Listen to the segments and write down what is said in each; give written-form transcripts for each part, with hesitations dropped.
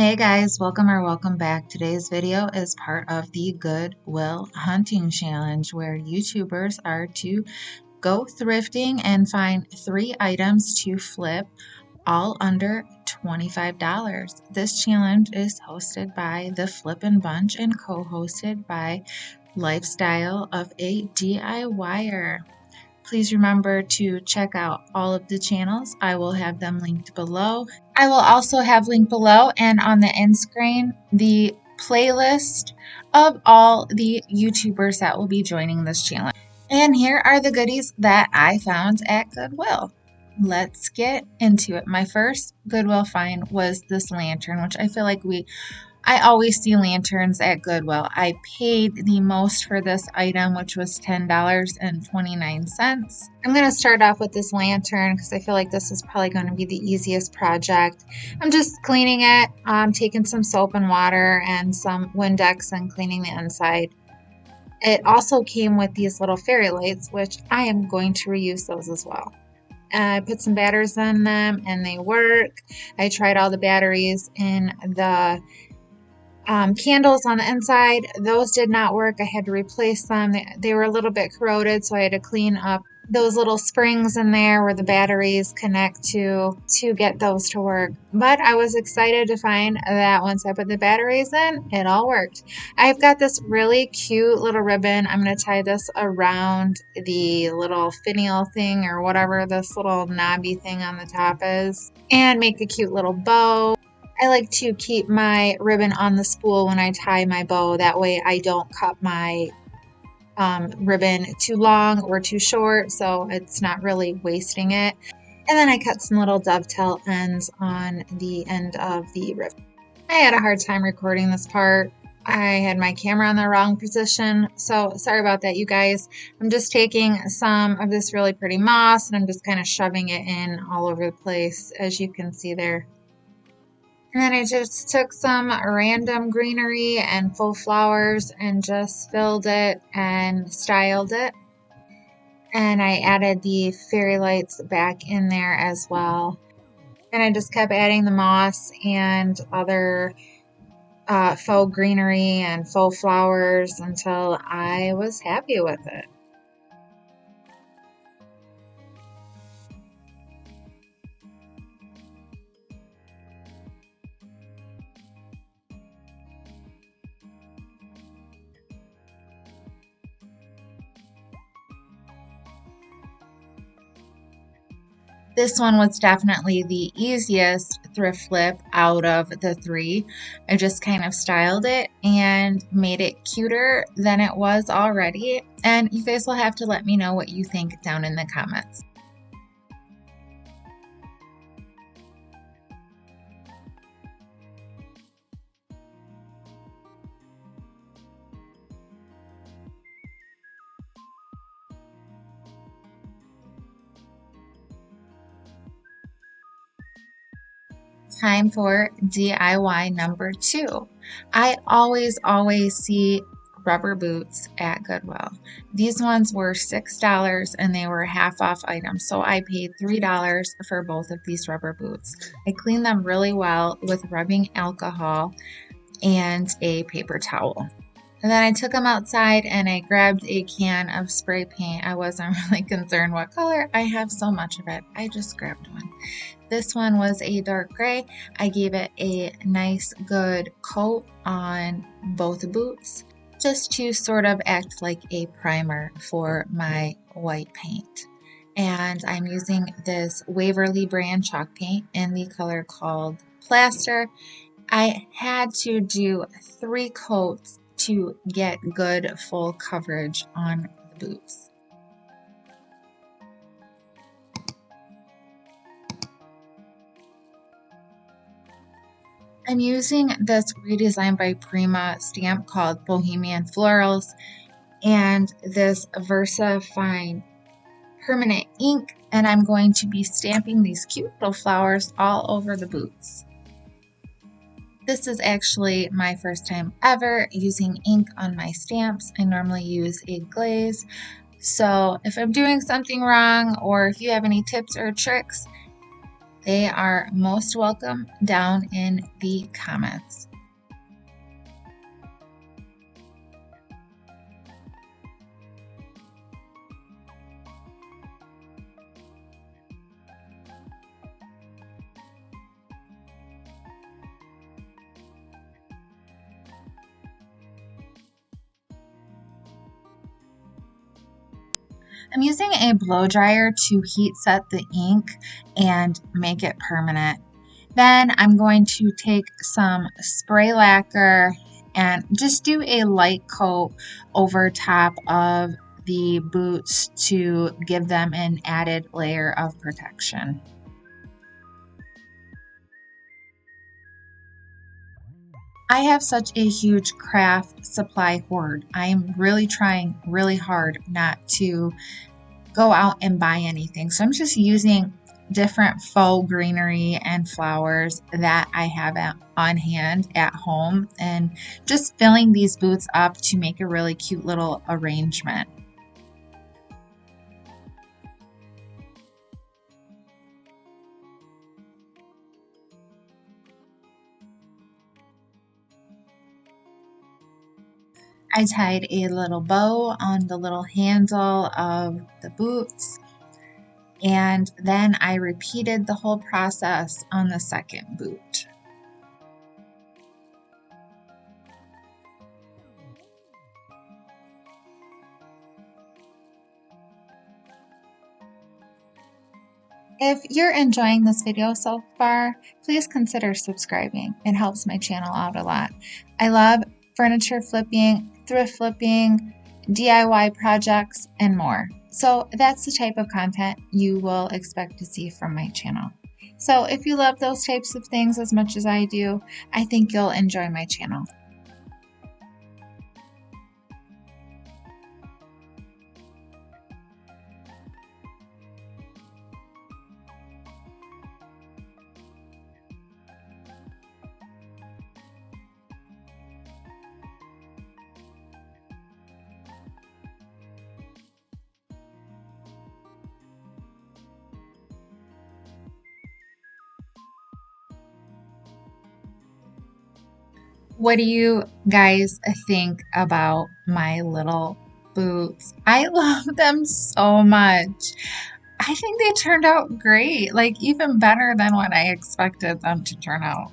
Hey guys, welcome back. Today's video is part of the GoodWill Hunting Challenge where YouTubers are to go thrifting and find 3 items to flip all under $25. This challenge is hosted by the Flippin' Bunch and co-hosted by Lifestyle of a DIYer. Please remember to check out all of the channels. I will have them linked below. I will also have linked below and on the end screen the playlist of all the YouTubers that will be joining this challenge. And here are the goodies that I found at GoodWill. Let's get into it. My first GoodWill find was this lantern, which I feel like I always see lanterns at GoodWill. I paid the most for this item, which was $10.29. I'm going to start off with this lantern because I feel like this is probably going to be the easiest project. I'm just cleaning it. I'm taking some soap and water and some Windex and cleaning the inside. It also came with these little fairy lights, which I am going to reuse those as well. I put some batteries in them and they work. I tried all the batteries in the candles on the inside. Those did not work. I had to replace them. They were a little bit corroded, so I had to clean up those little springs in there where the batteries connect to get those to work. But I was excited to find that once I put the batteries in, it all worked. I've got this really cute little ribbon. I'm going to tie this around the little finial thing or whatever this little knobby thing on the top is and make a cute little bow. I like to keep my ribbon on the spool when I tie my bow. That way I don't cut my ribbon too long or too short, so it's not really wasting it. And then I cut some little dovetail ends on the end of the ribbon. I had a hard time recording this part. I had my camera in the wrong position, so sorry about that, you guys. I'm just taking some of this really pretty moss and I'm just kind of shoving it in all over the place, as you can see there. And then I just took some random greenery and faux flowers and just filled it and styled it. And I added the fairy lights back in there as well. And I just kept adding the moss and other faux greenery and faux flowers until I was happy with it. This one was definitely the easiest thrift flip out of the 3. I just kind of styled it and made it cuter than it was already. And you guys will have to let me know what you think down in the comments. Time for DIY number 2. I always see rubber boots at GoodWill. These ones were $6 and they were half off items, so I paid $3 for both of these rubber boots. I cleaned them really well with rubbing alcohol and a paper towel. And then I took them outside and I grabbed a can of spray paint. I wasn't really concerned what color. I have so much of it. I just grabbed one. This one was a dark gray. I gave it a nice good coat on both boots just to sort of act like a primer for my white paint. And I'm using this Waverly brand chalk paint in the color called Plaster. I had to do 3 coats to get good full coverage on the boots. I'm using this redesigned by Prima stamp called Bohemian Florals and this Versa Fine permanent ink, and I'm going to be stamping these cute little flowers all over the boots. This is actually my first time ever using ink on my stamps. I normally use a glaze. So if I'm doing something wrong or if you have any tips or tricks, they are most welcome down in the comments. I'm using a blow dryer to heat set the ink and make it permanent. Then I'm going to take some spray lacquer and just do a light coat over top of the boots to give them an added layer of protection. I have such a huge craft supply hoard. I am really trying really hard not to go out and buy anything. So I'm just using different faux greenery and flowers that I have on hand at home and just filling these boots up to make a really cute little arrangement. I tied a little bow on the little handle of the boots, and then I repeated the whole process on the second boot. If you're enjoying this video so far, please consider subscribing. It helps my channel out a lot. I love furniture flipping, thrift flipping, DIY projects, and more. So that's the type of content you will expect to see from my channel. So if you love those types of things as much as I do, I think you'll enjoy my channel. What do you guys think about my little boots? I love them so much. I think they turned out great, like even better than what I expected them to turn out.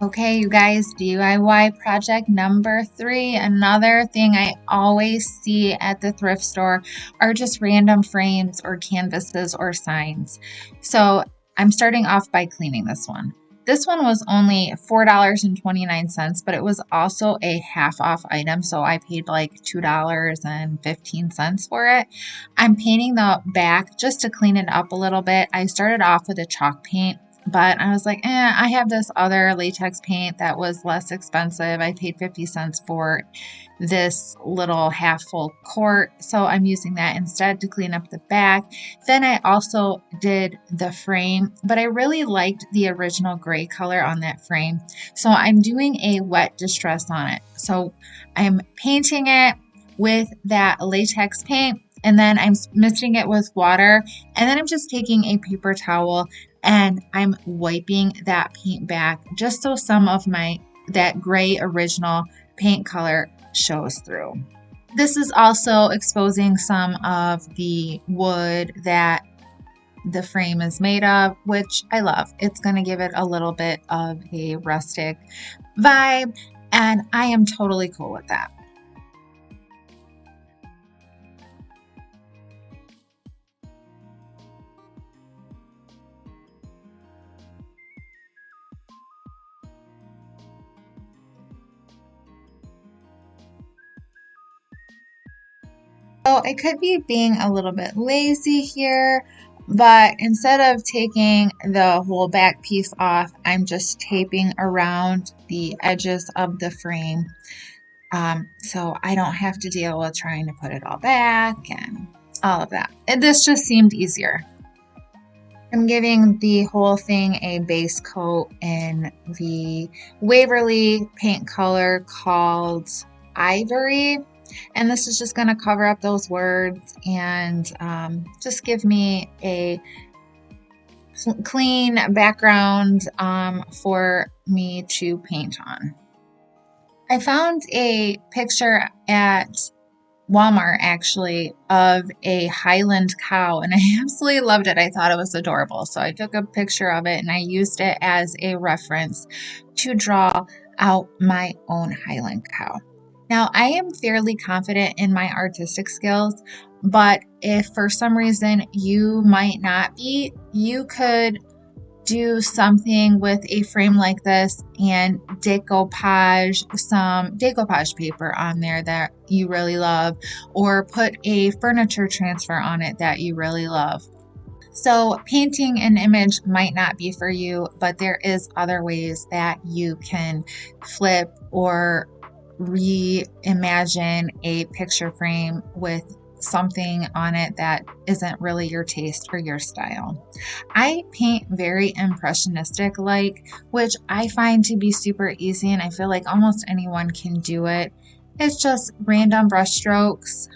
Okay, you guys, DIY project number 3. Another thing I always see at the thrift store are just random frames or canvases or signs. So I'm starting off by cleaning this one. This one was only $4.29, but it was also a half off item, so I paid like $2.15 for it. I'm painting the back just to clean it up a little bit. I started off with a chalk paint, but I was like, I have this other latex paint that was less expensive. I paid 50 cents for this little half full quart, so I'm using that instead to clean up the back. Then I also did the frame, but I really liked the original gray color on that frame, so I'm doing a wet distress on it. So I'm painting it with that latex paint, and then I'm mixing it with water, and then I'm just taking a paper towel and I'm wiping that paint back just so some of that gray original paint color shows through. This is also exposing some of the wood that the frame is made of, which I love. It's going to give it a little bit of a rustic vibe, and I am totally cool with that. So I could be being a little bit lazy here, but instead of taking the whole back piece off, I'm just taping around the edges of the frame. So I don't have to deal with trying to put it all back and all of that. And this just seemed easier. I'm giving the whole thing a base coat in the Waverly paint color called Ivory. And this is just going to cover up those words and just give me a clean background for me to paint on. I found a picture at Walmart actually of a Highland cow and I absolutely loved it. I thought it was adorable. So I took a picture of it and I used it as a reference to draw out my own Highland cow. Now I am fairly confident in my artistic skills, but if for some reason you might not be, you could do something with a frame like this and decoupage some decoupage paper on there that you really love, or put a furniture transfer on it that you really love. So painting an image might not be for you, but there is other ways that you can flip or reimagine a picture frame with something on it that isn't really your taste or your style. I paint very impressionistic like, which I find to be super easy and I feel like almost anyone can do it. It's just random brush strokes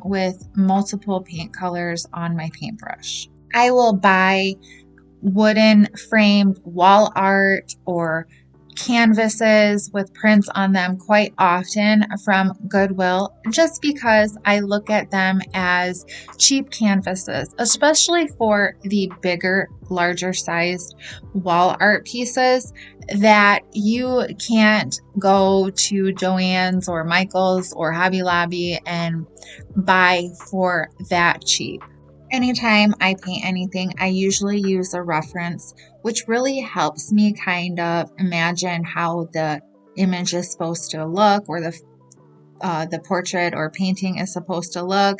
with multiple paint colors on my paintbrush. I will buy wooden framed wall art or canvases with prints on them quite often from GoodWill just because I look at them as cheap canvases, especially for the bigger, larger sized wall art pieces that you can't go to Joann's or Michael's or Hobby Lobby and buy for that cheap. Anytime I paint anything, I usually use a reference, which really helps me kind of imagine how the image is supposed to look, or the portrait or painting is supposed to look.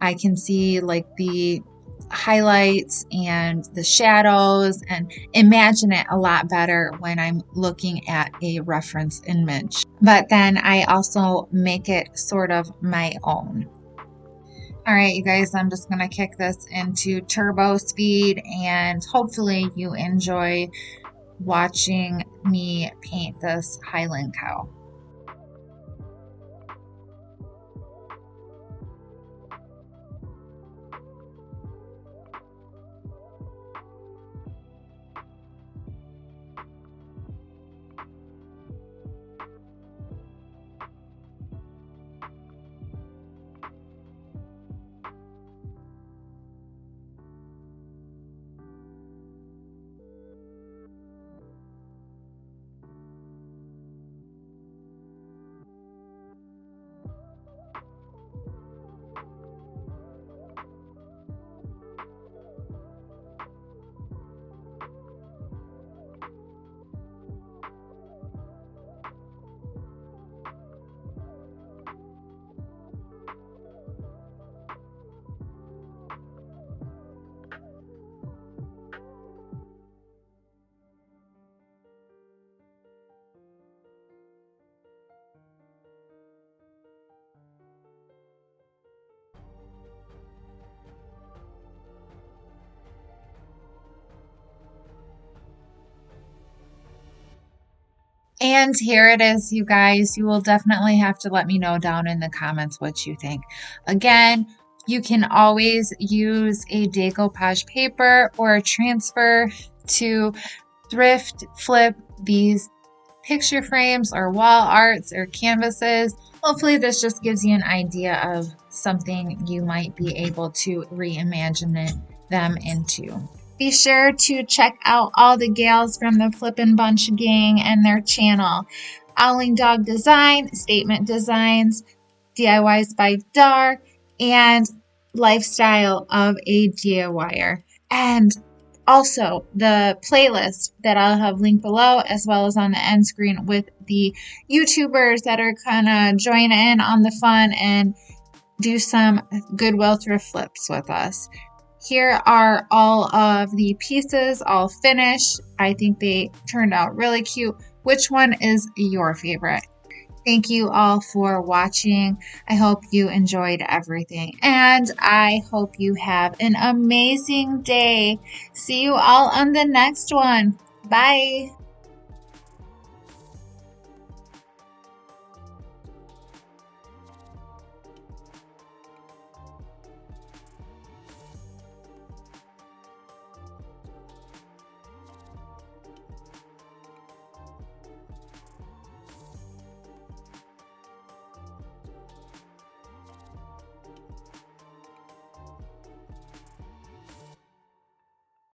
I can see like the highlights and the shadows and imagine it a lot better when I'm looking at a reference image. But then I also make it sort of my own. All right, you guys, I'm just going to kick this into turbo speed and hopefully you enjoy watching me paint this Highland cow. And here it is, you guys. You will definitely have to let me know down in the comments what you think. Again, you can always use a decoupage paper or a transfer to thrift flip these picture frames or wall arts or canvases. Hopefully this just gives you an idea of something you might be able to reimagine them into. Be sure to check out all the gals from the Flippin' Bunch gang and their channel. Owling Dog Design, Statement Designs, DIYs by Dar, and Lifestyle of a DIYer. And also the playlist that I'll have linked below as well as on the end screen with the YouTubers that are gonna join in on the fun and do some GoodWill thrift flips with us. Here are all of the pieces all finished. I think they turned out really cute. Which one is your favorite? Thank you all for watching. I hope you enjoyed everything, and I hope you have an amazing day. See you all on the next one. Bye.